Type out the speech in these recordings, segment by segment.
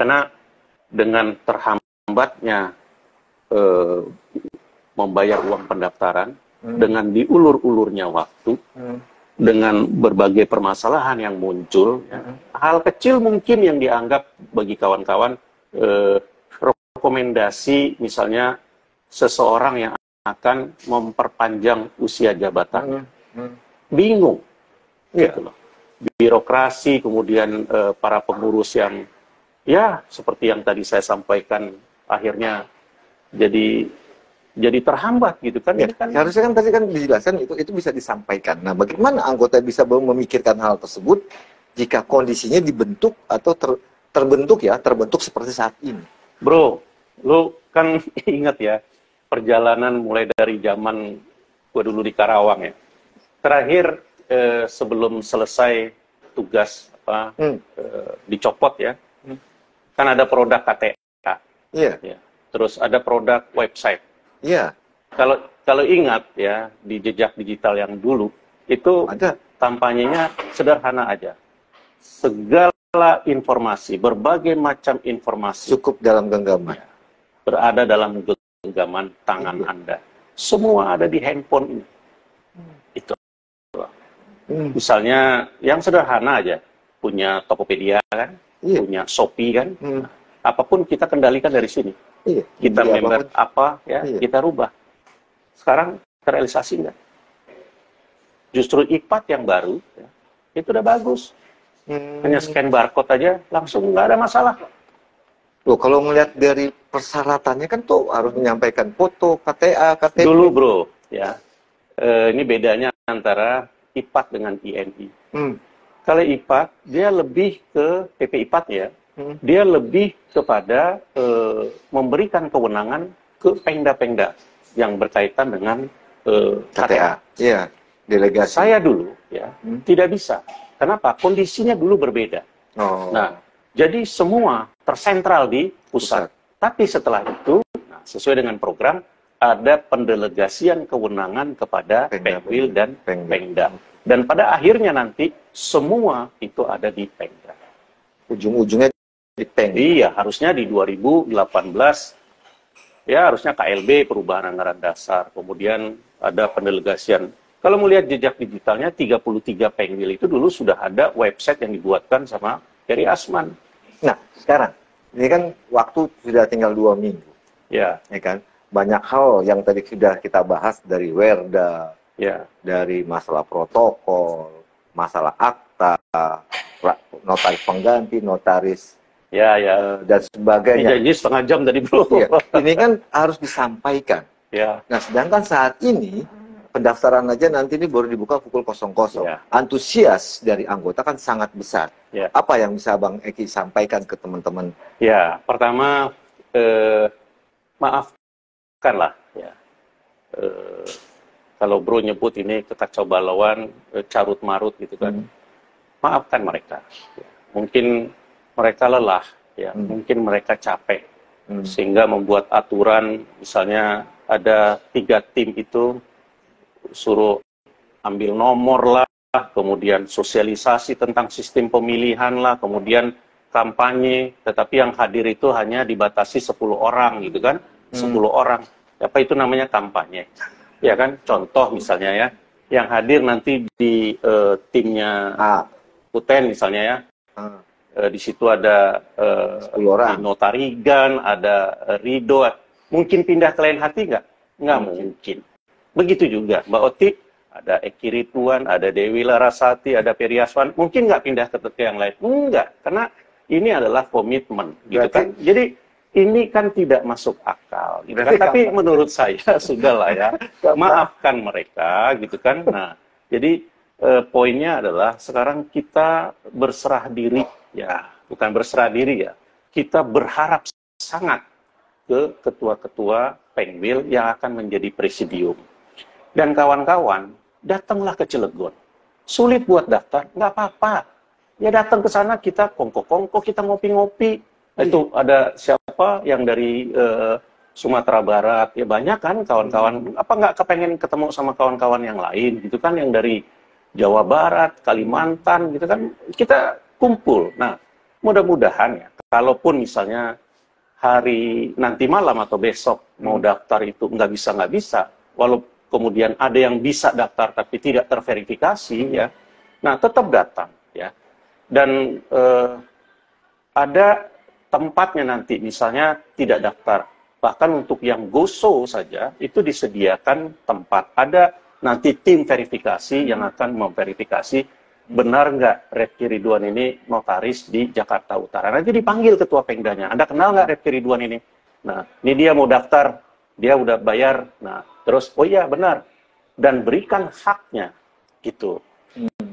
Karena dengan terhambatnya membayar uang pendaftaran, dengan diulur-ulurnya waktu, dengan berbagai permasalahan yang muncul, hal kecil mungkin yang dianggap bagi kawan-kawan rekomendasi misalnya seseorang yang akan memperpanjang usia jabatan, bingung, gitu loh. Birokrasi, kemudian para pengurus yang ya seperti yang tadi saya sampaikan, akhirnya jadi terhambat gitu kan. Ya, Ini kan harusnya kan tadi kan dijelaskan itu bisa disampaikan. Nah, bagaimana anggota bisa memikirkan hal tersebut jika kondisinya dibentuk atau terbentuk seperti saat ini? Bro, lu kan ingat ya perjalanan mulai dari zaman gua dulu di Karawang ya. Terakhir sebelum selesai tugas dicopot ya, kan ada produk KTA. Iya. Ya. Terus ada produk website. Iya. Kalau ingat ya di jejak digital yang dulu itu Ada. kampanyenya sederhana aja. Segala informasi, berbagai macam informasi Cukup dalam genggaman. berada dalam genggaman tangan Anda. Semua ada di handphone ini. Itu. Misalnya yang sederhana aja, punya Tokopedia kan, punya Shopee kan, apapun kita kendalikan dari sini. Kita member apa ya, kita rubah. Sekarang terrealisasi nggak? Justru IPAT yang baru, ya, itu udah bagus. Hanya scan barcode aja, langsung nggak ada masalah. Loh, kalau melihat dari persyaratannya kan tuh harus menyampaikan foto, KTA, KTP. Dulu bro, ya, ini bedanya antara IPAT dengan IMI. Kalau IPAT, dia lebih ke PP IPAT ya, dia lebih kepada memberikan kewenangan ke pengda-pengda yang berkaitan dengan KTA. Iya, delegasi. Saya dulu ya tidak bisa. Kenapa? Kondisinya dulu berbeda. Nah, jadi semua tersentral di pusat. Tapi setelah itu, sesuai dengan program, ada pendelegasian kewenangan kepada Pengwil dan Pengda. Dan pada akhirnya nanti semua itu ada di Pengda. Ujung-ujungnya di Pengda. Iya, harusnya di 2018 ya harusnya KLB perubahan anggaran dasar. Kemudian ada pendelegasian. Kalau melihat jejak digitalnya 33 Pengwil itu dulu sudah ada website yang dibuatkan sama Heri Asman. Nah, sekarang ini kan waktu sudah tinggal 2 minggu. Ya kan? Banyak hal yang tadi sudah kita bahas dari Werda, dari masalah protokol, masalah akta, notaris pengganti, notaris dan sebagainya. Janji setengah jam tadi bro. Ini kan harus disampaikan. Nah, sedangkan saat ini pendaftaran aja nanti ini baru dibuka pukul 00. Antusias dari anggota kan sangat besar. Apa yang bisa Bang Eki sampaikan ke teman-teman? Ya, pertama maafkanlah ya. Kalau bro nyebut ini kekacau balauan, carut marut gitu kan. Maafkan mereka. Ya. Mungkin mereka lelah, ya. Mungkin mereka capek, sehingga membuat aturan, misalnya ada 3 tim itu suruh ambil nomor lah, kemudian sosialisasi tentang sistem pemilihan lah, kemudian kampanye, tetapi yang hadir itu hanya dibatasi 10 orang gitu kan, 10 orang. Apa itu namanya kampanye? Ya kan, contoh misalnya ya, yang hadir nanti di timnya Kuten misalnya ya, di situ ada 10 orang. Notarigan, ada Rido, mungkin pindah ke lain hati nggak? Nggak mungkin. Begitu juga Mbak Oti, ada Eki Ridwan, ada Dewi Larasati, ada Peri Aswan, mungkin nggak pindah ke yang lain? Enggak, karena ini adalah komitmen, gitu kan. Jadi ini kan tidak masuk akal, gitu kan. Tapi menurut saya sudahlah ya, maafkan mereka, gitu kan. Nah, jadi poinnya adalah sekarang kita berserah diri, ya, bukan berserah diri ya, kita berharap sangat ke ketua-ketua Pengwil yang akan menjadi presidium. Dan kawan-kawan, datanglah ke Cilegon. Sulit buat daftar, nggak apa-apa. Ya datang ke sana, kita kongko-kongko, kita ngopi-ngopi. Itu ada siapa yang dari Sumatera Barat, ya banyak kan kawan-kawan. Apa nggak kepengen ketemu sama kawan-kawan yang lain, gitu kan, yang dari Jawa Barat, Kalimantan, gitu kan. Kita kumpul. Nah, mudah-mudahan ya, kalaupun misalnya hari nanti malam atau besok mau daftar itu nggak bisa, walau kemudian ada yang bisa daftar tapi tidak terverifikasi ya, nah tetap datang ya. Dan ada tempatnya nanti, misalnya tidak daftar, bahkan untuk yang go-show saja itu disediakan tempat. Ada nanti tim verifikasi yang akan memverifikasi benar nggak Refky Ridwan ini notaris di Jakarta Utara. Nanti dipanggil ketua Pengdanya, Anda kenal nggak Refky Ridwan ini? Nah, ini dia mau daftar, dia udah bayar, nah terus oh iya benar, dan berikan haknya gitu.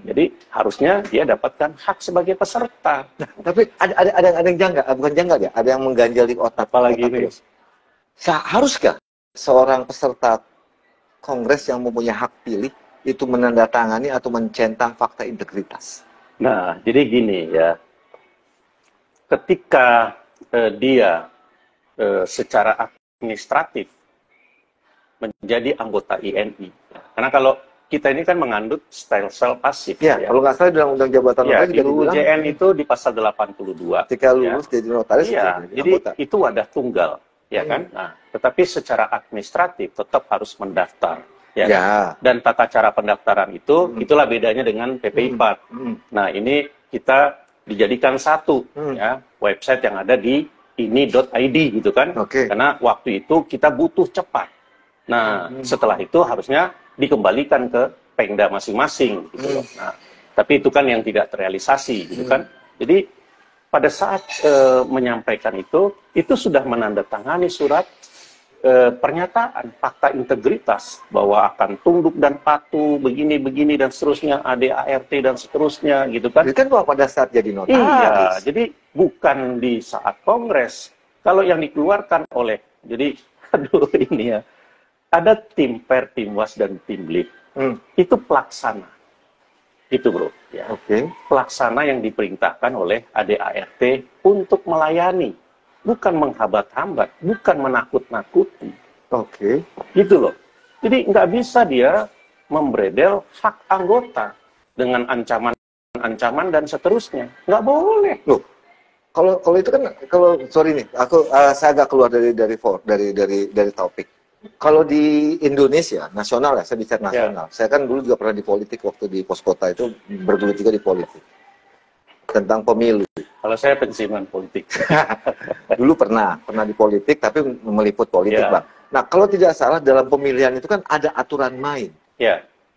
Jadi harusnya dia dapatkan hak sebagai peserta. Nah, tapi ada yang janggal, bukan janggal ya, ada yang mengganjal di otak. Apalagi ini. Haruskah seorang peserta kongres yang mempunyai hak pilih itu menandatangani atau mencentang fakta integritas? Nah, jadi gini ya, ketika dia secara administratif menjadi anggota INI, karena kalau kita ini kan mengandung style pasif. Ya, kalau nggak salah dalam Undang Jabatan Notaris di UJN itu di pasal 82. Ketika lulus jadi notaris, ya, jadi anggota. Itu wadah tunggal, ya kan? Nah, tetapi secara administratif tetap harus mendaftar, ya. Kan? Dan tata cara pendaftaran itu, itulah bedanya dengan PPI 4. Nah, ini kita dijadikan satu, ya, website yang ada di ini.id gitu kan? Karena waktu itu kita butuh cepat. Nah, setelah itu harusnya dikembalikan ke Pengda masing-masing gitu loh. Nah, tapi itu kan yang tidak terrealisasi gitu kan. Jadi pada saat menyampaikan itu sudah menandatangani surat pernyataan fakta integritas bahwa akan tunduk dan patuh begini dan seterusnya, ADART dan seterusnya gitu kan. Itu kan pada saat jadi notaris. Iya, jadi bukan di saat kongres. Kalau yang dikeluarkan oleh, jadi aduh ini ya, ada tim per, tim was, dan tim lead. Itu pelaksana. Itu bro. Ya. Pelaksana yang diperintahkan oleh ADART untuk melayani. Bukan menghambat-hambat, bukan menakut-nakuti. Gitu loh. Jadi nggak bisa dia membredel hak anggota dengan ancaman dan seterusnya. Nggak boleh. Loh, kalau itu kan, sorry nih, saya agak keluar dari topik. Kalau di Indonesia, nasional ya, saya bicara nasional. Saya kan dulu juga pernah di politik, waktu di pos kota itu bergelut juga di politik. Tentang pemilu. Kalau saya pensiunan politik. Dulu pernah di politik, tapi meliput politik, Bang. Nah, kalau tidak salah dalam pemilihan itu kan ada aturan main.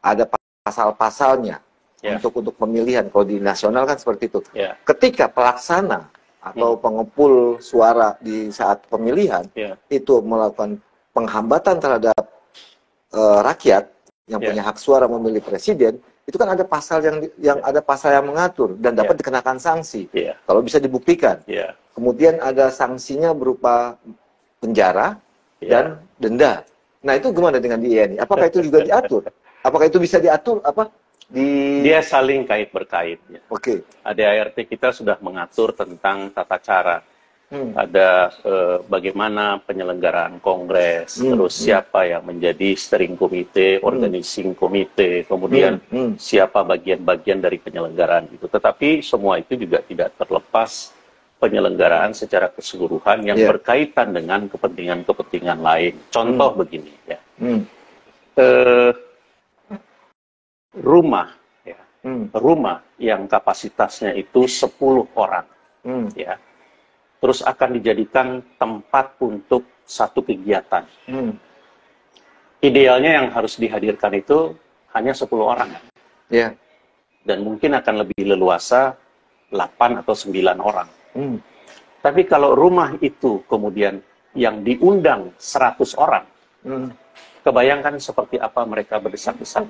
Ada pasal-pasalnya untuk pemilihan. Kalau di nasional kan seperti itu. Ketika pelaksana atau pengepul suara di saat pemilihan, itu melakukan penghambatan terhadap rakyat yang punya hak suara memilih presiden, itu kan ada pasal ada pasal yang mengatur dan dapat dikenakan sanksi kalau bisa dibuktikan. Kemudian ada sanksinya berupa penjara dan denda. Nah, itu gimana dengan di INI? Apakah itu juga diatur? Apakah itu bisa diatur Dia saling kait berkait. ADART kita sudah mengatur tentang tata cara. Ada bagaimana penyelenggaraan kongres, terus siapa yang menjadi steering committee, organizing committee, kemudian siapa bagian-bagian dari penyelenggaraan itu. Tetapi semua itu juga tidak terlepas penyelenggaraan secara keseluruhan yang berkaitan dengan kepentingan-kepentingan lain. Contoh begini, ya. Rumah yang kapasitasnya itu 10 orang, ya. Terus akan dijadikan tempat untuk satu kegiatan. Idealnya yang harus dihadirkan itu hanya 10 orang. Dan mungkin akan lebih leluasa 8 atau 9 orang. Tapi kalau rumah itu kemudian yang diundang 100 orang, kebayangkan seperti apa mereka berdesak-desak.